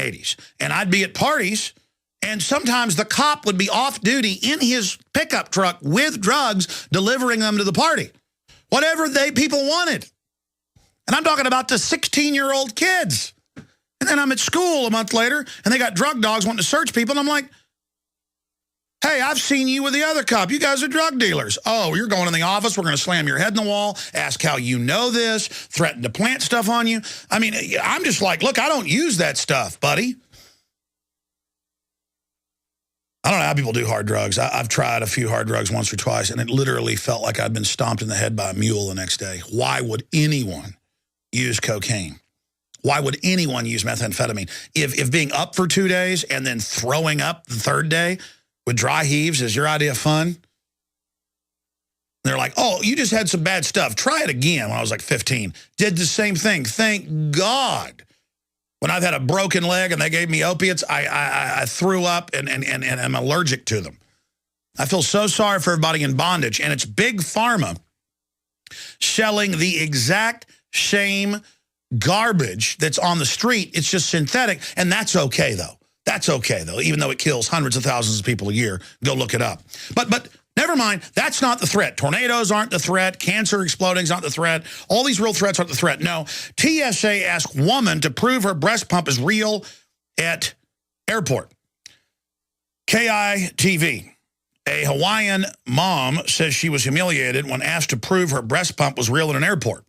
80s. And I'd be at parties, and sometimes the cop would be off duty in his pickup truck with drugs, delivering them to the party. Whatever people wanted. And I'm talking about the 16-year-old kids. And then I'm at school a month later, and they got drug dogs wanting to search people, and I'm like, hey, I've seen you with the other cop. You guys are drug dealers. Oh, you're going in the office. We're going to slam your head in the wall, ask how you know this, threaten to plant stuff on you. I mean, I'm just like, look, I don't use that stuff, buddy. I don't know how people do hard drugs. I've tried a few hard drugs once or twice, and it literally felt like I'd been stomped in the head by a mule the next day. Why would anyone use cocaine? Why would anyone use methamphetamine? If being up for 2 days and then throwing up the third day with dry heaves is your idea of fun? They're like, oh, you just had some bad stuff. Try it again when I was like 15. Did the same thing. Thank God. When I've had a broken leg and they gave me opiates, I threw up and I'm allergic to them. I feel so sorry for everybody in bondage. And it's Big Pharma selling the exact same garbage that's on the street. It's just synthetic. And that's okay, though. That's okay, though, even though it kills hundreds of thousands of people a year. Go look it up. But never mind. That's not the threat. Tornadoes aren't the threat. Cancer exploding is not the threat. All these real threats aren't the threat. No. TSA asked woman to prove her breast pump is real at airport. KITV. A Hawaiian mom says she was humiliated when asked to prove her breast pump was real at an airport.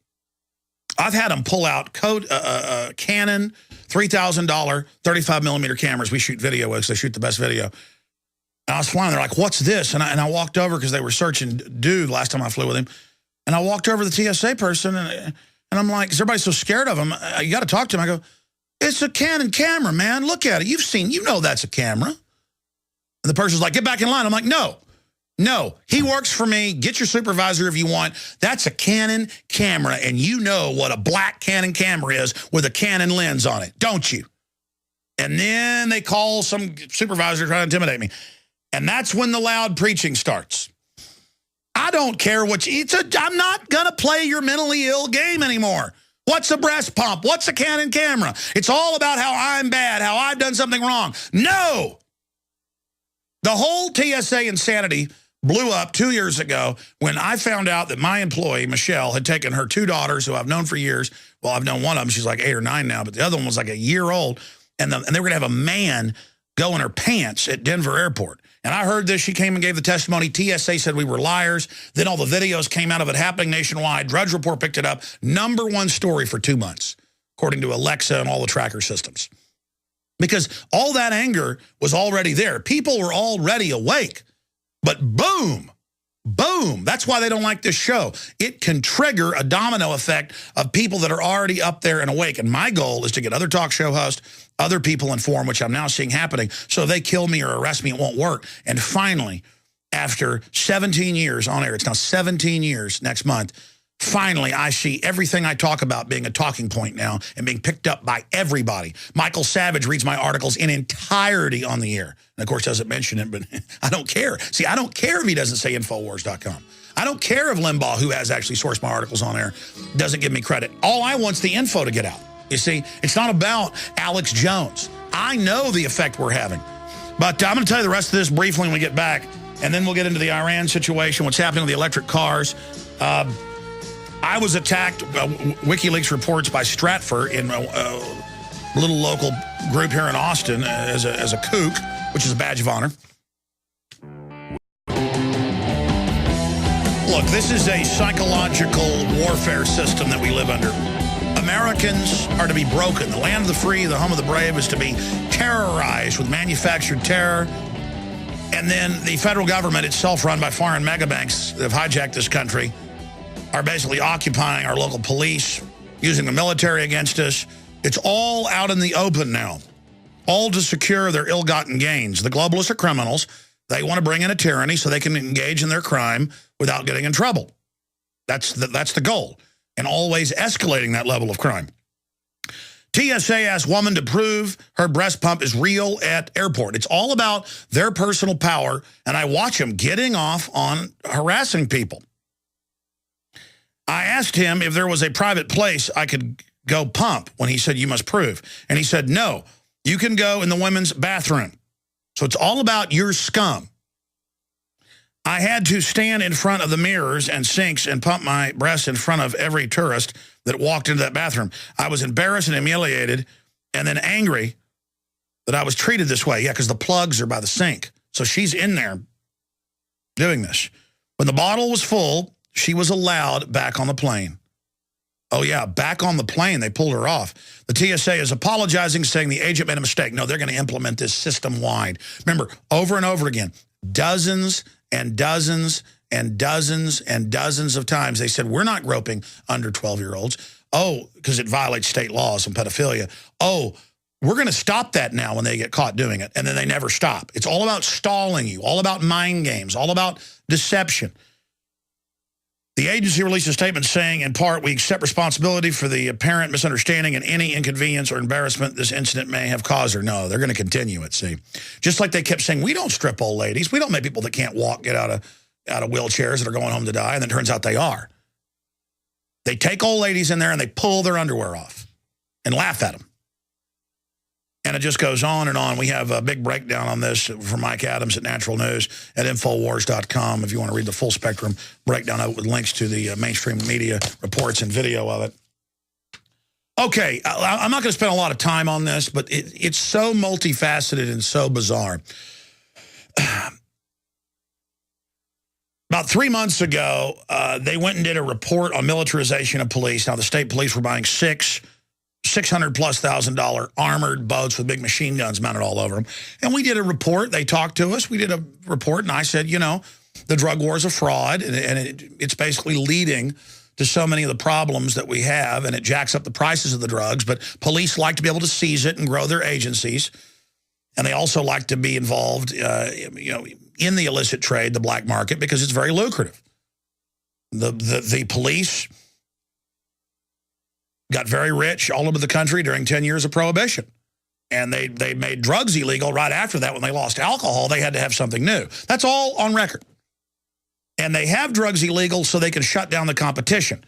I've had them pull out Canon $3,000 35mm cameras. We shoot video with, because they shoot the best video. And I was flying. They're like, what's this? And I walked over, because they were searching dude last time I flew with him. And I walked over to the TSA person, and I'm like, is everybody so scared of him? You got to talk to him. I go, it's a Canon camera, man. Look at it. You know that's a camera. And the person's like, get back in line. I'm like, no, he works for me. Get your supervisor if you want. That's a Canon camera, and you know what a black Canon camera is with a Canon lens on it, don't you? And then they call some supervisor trying to intimidate me. And that's when the loud preaching starts. I don't care what I'm not going to play your mentally ill game anymore. What's a breast pump? What's a Canon camera? It's all about how I'm bad, how I've done something wrong. No! The whole TSA insanity blew up 2 years ago when I found out that my employee, Michelle, had taken her 2 daughters, who I've known for years. Well, I've known one of them. She's like 8 or 9 now, but the other one was like a year old. And they were going to have a man go in her pants at Denver Airport. And I heard this. She came and gave the testimony. TSA said we were liars. Then all the videos came out of it happening nationwide. Drudge Report picked it up. #1 story for 2 months, according to Alexa and all the tracker systems. Because all that anger was already there. People were already awake. But boom, boom. That's why they don't like this show. It can trigger a domino effect of people that are already up there and awake. And my goal is to get other talk show hosts, other people informed, which I'm now seeing happening. So if they kill me or arrest me, it won't work. And finally, after 17 years on air, it's now 17 years next month, finally, I see everything I talk about being a talking point now and being picked up by everybody. Michael Savage reads my articles in entirety on the air. And, of course, doesn't mention it, but I don't care. See, I don't care if he doesn't say Infowars.com. I don't care if Limbaugh, who has actually sourced my articles on air, doesn't give me credit. All I want's the info to get out. You see, it's not about Alex Jones. I know the effect we're having. But I'm going to tell you the rest of this briefly when we get back, and then we'll get into the Iran situation, what's happening with the electric cars. I was attacked, WikiLeaks reports, by Stratfor in a little local group here in Austin as a kook, which is a badge of honor. Look, this is a psychological warfare system that we live under. Americans are to be broken. The land of the free, the home of the brave, is to be terrorized with manufactured terror. And then the federal government itself, run by foreign megabanks that have hijacked this country, are basically occupying our local police, using the military against us. It's all out in the open now, all to secure their ill-gotten gains. The globalists are criminals. They want to bring in a tyranny so they can engage in their crime without getting in trouble. That's the goal, and always escalating that level of crime. TSA asked woman to prove her breast pump is real at airport. It's all about their personal power, and I watch them getting off on harassing people. I asked him if there was a private place I could go pump when he said, you must prove. And he said, no, You can go in the women's bathroom. So it's all about your scum. I had to stand in front of the mirrors and sinks and pump my breasts in front of every tourist that walked into that bathroom. I was embarrassed and humiliated and then angry that I was treated this way. Yeah, because the plugs are by the sink. So she's in there doing this. When the bottle was full, she was allowed back on the plane. Oh, yeah, back on the plane. They pulled her off. The TSA is apologizing, saying the agent made a mistake. No, they're going to implement this system-wide. Remember, over and over again, dozens and dozens and dozens and dozens of times they said, we're not groping under 12-year-olds. Oh, because it violates state laws and pedophilia. Oh, we're going to stop that now when they get caught doing it. And then they never stop. It's all about stalling you, all about mind games, all about deception. The agency released a statement saying, in part, we accept responsibility for the apparent misunderstanding and any inconvenience or embarrassment this incident may have caused her. No, they're going to continue it, see. Just like they kept saying, we don't strip old ladies. We don't make people that can't walk get out of wheelchairs that are going home to die. And then it turns out they are. They take old ladies in there and they pull their underwear off and laugh at them. And it just goes on and on. We have a big breakdown on this from Mike Adams at Natural News at Infowars.com if you want to read the full spectrum breakdown of it with links to the mainstream media reports and video of it. Okay, I'm not going to spend a lot of time on this, but it's so multifaceted and so bizarre. About 3 months ago, they went and did a report on militarization of police. Now, the state police were buying $600,000+ armored boats with big machine guns mounted all over them. And we did a report. They talked to us. We did a report, and I said, you know, the drug war is a fraud, and it's basically leading to so many of the problems that we have, and it jacks up the prices of the drugs. But police like to be able to seize it and grow their agencies, and they also like to be involved, you know, in the illicit trade, the black market, because it's very lucrative. The police got very rich all over the country during 10 years of prohibition. And they made drugs illegal right after that. When they lost alcohol, they had to have something new. That's all on record. And they have drugs illegal so they can shut down the competition.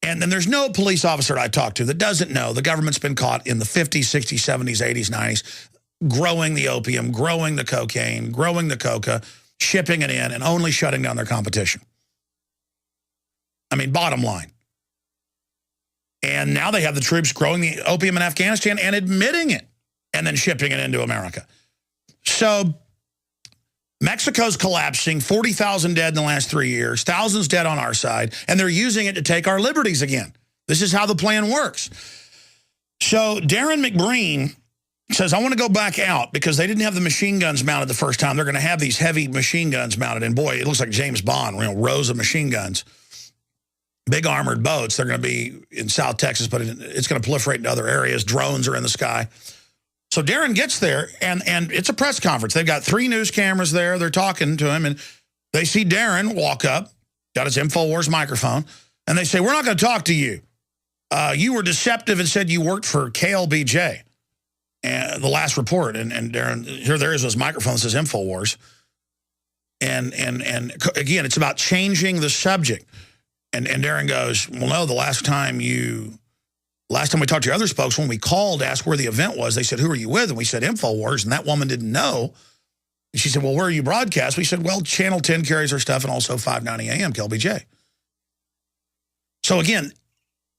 And then there's no police officer I talk to that doesn't know the government's been caught in the 50s, 60s, 70s, 80s, 90s, growing the opium, growing the cocaine, growing the coca, shipping it in, and only shutting down their competition. I mean, bottom line. And now they have the troops growing the opium in Afghanistan and admitting it and then shipping it into America. So Mexico's collapsing, 40,000 dead in the last 3 years, thousands dead on our side, and they're using it to take our liberties again. This is how the plan works. So Darren McBreen says, I want to go back out because they didn't have the machine guns mounted the first time. They're going to have these heavy machine guns mounted. And boy, it looks like James Bond, you know, rows of machine guns. Big armored boats. They're going to be in South Texas, but it's going to proliferate into other areas. Drones are in the sky. So Darren gets there, and it's a press conference. They've got 3 news cameras there. They're talking to him, and they see Darren walk up, got his InfoWars microphone, and they say, we're not going to talk to you. You were deceptive and said you worked for KLBJ, and the last report. And Darren, there is his microphone that says InfoWars. And again, it's about changing the subject. And Darren goes, well, no, the last time we talked to your other spokes, when we called to ask where the event was, they said, who are you with? And we said, InfoWars, and that woman didn't know. And she said, well, where are you broadcast? We said, well, Channel 10 carries our stuff, and also 590 AM, KLBJ. So again,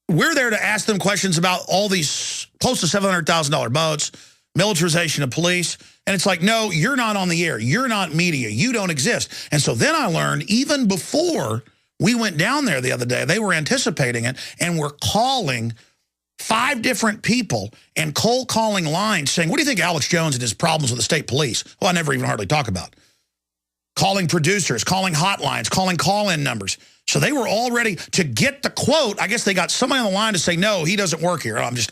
we're there to ask them questions about all these close to $700,000 boats, militarization of police, and it's like, no, you're not on the air. You're not media. You don't exist. And so then I learned, even before we went down there the other day, they were anticipating it, and were calling 5 different people and cold calling lines saying, what do you think Alex Jones and his problems with the state police? Well, I never even hardly talk about. Calling producers, calling hotlines, calling call-in numbers. So they were all ready to get the quote. I guess they got somebody on the line to say, no, he doesn't work here. I'm just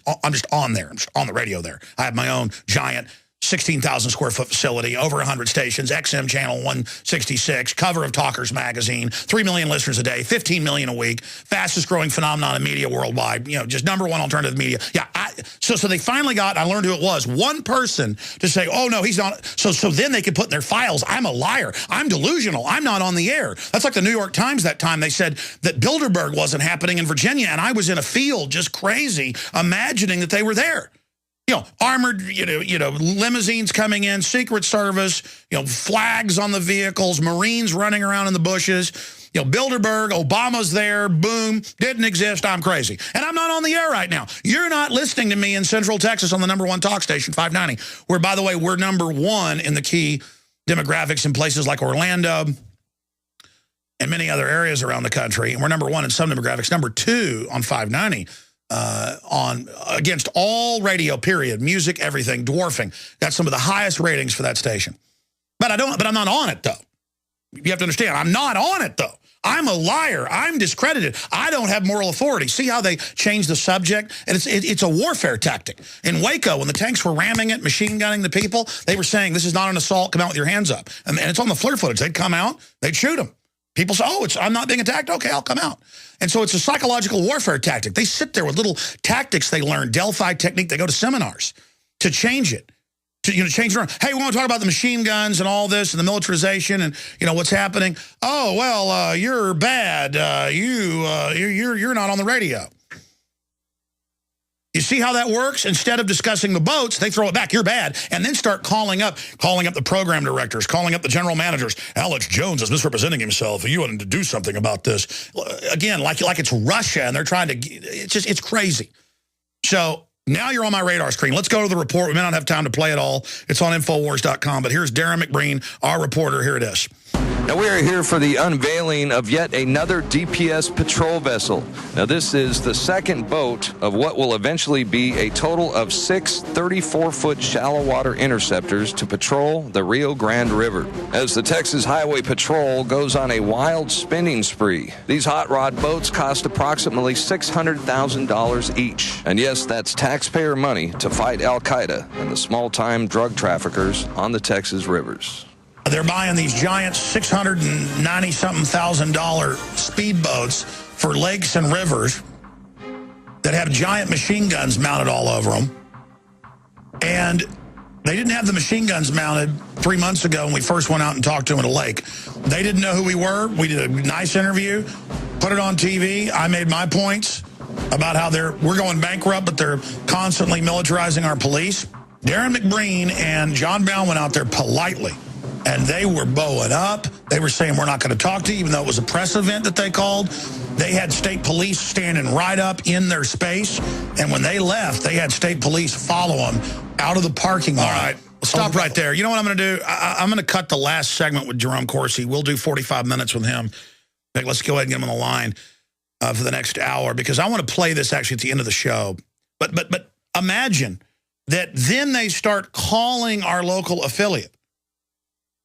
on there. I'm just on the radio there. I have my own giant 16,000 square foot facility, over 100 stations, XM channel 166, cover of Talkers magazine, 3 million listeners a day, 15 million a week, fastest growing phenomenon in media worldwide, you know, just #1 alternative media. Yeah, so they finally got, I learned who it was, one person to say, oh no, he's not. So then they could put in their files, I'm a liar, I'm delusional, I'm not on the air. That's like the New York Times that time. They said that Bilderberg wasn't happening in Virginia, and I was in a field just crazy, imagining that they were there. Armored, limousines coming in, Secret Service, flags on the vehicles, Marines running around in the bushes. Bilderberg, Obama's there, boom, didn't exist, I'm crazy. And I'm not on the air right now. You're not listening to me in Central Texas on the #1 talk station, 590, where, by the way, we're #1 in the key demographics in places like Orlando and many other areas around the country. And we're #1 in some demographics, #2 on 590 against all radio, period, music, everything, dwarfing. Got some of the highest ratings for that station. But I'm not on it, though. You have to understand, I'm not on it, though. I'm a liar. I'm discredited. I don't have moral authority. See how they changed the subject? And it's a warfare tactic. In Waco, when the tanks were ramming it, machine gunning the people, they were saying, this is not an assault, come out with your hands up. And it's on the FLIR footage. They'd come out, they'd shoot them. People say, I'm not being attacked? Okay, I'll come out. And so it's a psychological warfare tactic. They sit there with little tactics they learn, Delphi technique. They go to seminars to change it. To change it around. Hey, we want to talk about the machine guns and all this and the militarization and what's happening. Oh, well, you're bad. You're not on the radio. You see how that works? Instead of discussing the boats, they throw it back. You're bad, and then start calling up the program directors, calling up the general managers. Alex Jones is misrepresenting himself. You wanted to do something about this again, like it's Russia, and they're trying to. It's crazy. So. Now you're on my radar screen. Let's go to the report. We may not have time to play it all. It's on Infowars.com. But here's Darren McBreen, our reporter. Here it is. Now, we are here for the unveiling of yet another DPS patrol vessel. Now, this is the second boat of what will eventually be a total of 6 34-foot shallow water interceptors to patrol the Rio Grande River. As the Texas Highway Patrol goes on a wild spending spree, these hot rod boats cost approximately $600,000 each. And yes, that's taxpayer money to fight Al-Qaeda and the small-time drug traffickers on the Texas rivers. They're buying these giant $690-something thousand speedboats for lakes and rivers that have giant machine guns mounted all over them. And they didn't have the machine guns mounted 3 months ago when we first went out and talked to them at a lake. They didn't know who we were. We did a nice interview, put it on TV. I made my points about how we're going bankrupt, but they're constantly militarizing our police. Darren McBreen and John Brown went out there politely. And they were bowing up. They were saying, we're not going to talk to you, even though it was a press event that they called. They had state police standing right up in their space. And when they left, they had state police follow them out of the parking lot. All right, stop right there. You know what I'm going to do? I'm going to cut the last segment with Jerome Corsi. We'll do 45 minutes with him. Let's go ahead and get him on the line for the next hour, because I want to play this actually at the end of the show. But imagine that then they start calling our local affiliate.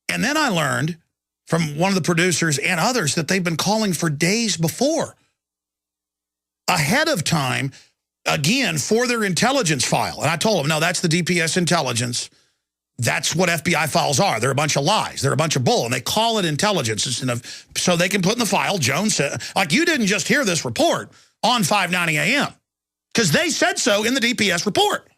And then I learned from one of the producers and others that they've been calling for days before, ahead of time, again, for their intelligence file. And I told them, no, that's the DPS intelligence. That's what FBI files are. They're a bunch of lies. They're a bunch of bull. And they call it intelligence so they can put in the file, Jones said, like, you didn't just hear this report on 5:90 a.m. because they said so in the DPS report.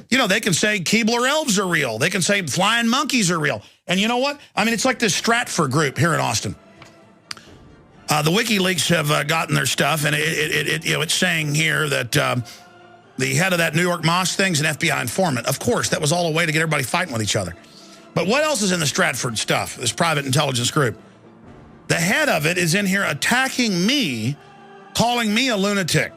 They can say Keebler elves are real. They can say flying monkeys are real. And you know what? I mean, it's like this Stratford group here in Austin. The WikiLeaks have gotten their stuff, and it's saying here that the head of that New York mosque thing's an FBI informant. Of course, that was all a way to get everybody fighting with each other. But what else is in the Stratford stuff, this private intelligence group? The head of it is in here attacking me, calling me a lunatic.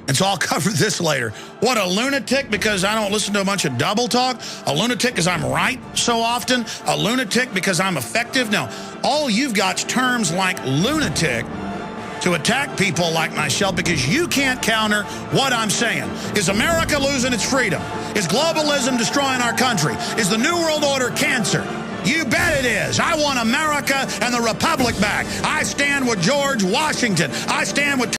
And so I'll cover this later. What, a lunatic because I don't listen to a bunch of double talk? A lunatic because I'm right so often? A lunatic because I'm effective? No, all you've got is terms like lunatic to attack people like myself because you can't counter what I'm saying. Is America losing its freedom? Is globalism destroying our country? Is the New World Order cancer? You bet it is. I want America and the Republic back. I stand with George Washington. I stand with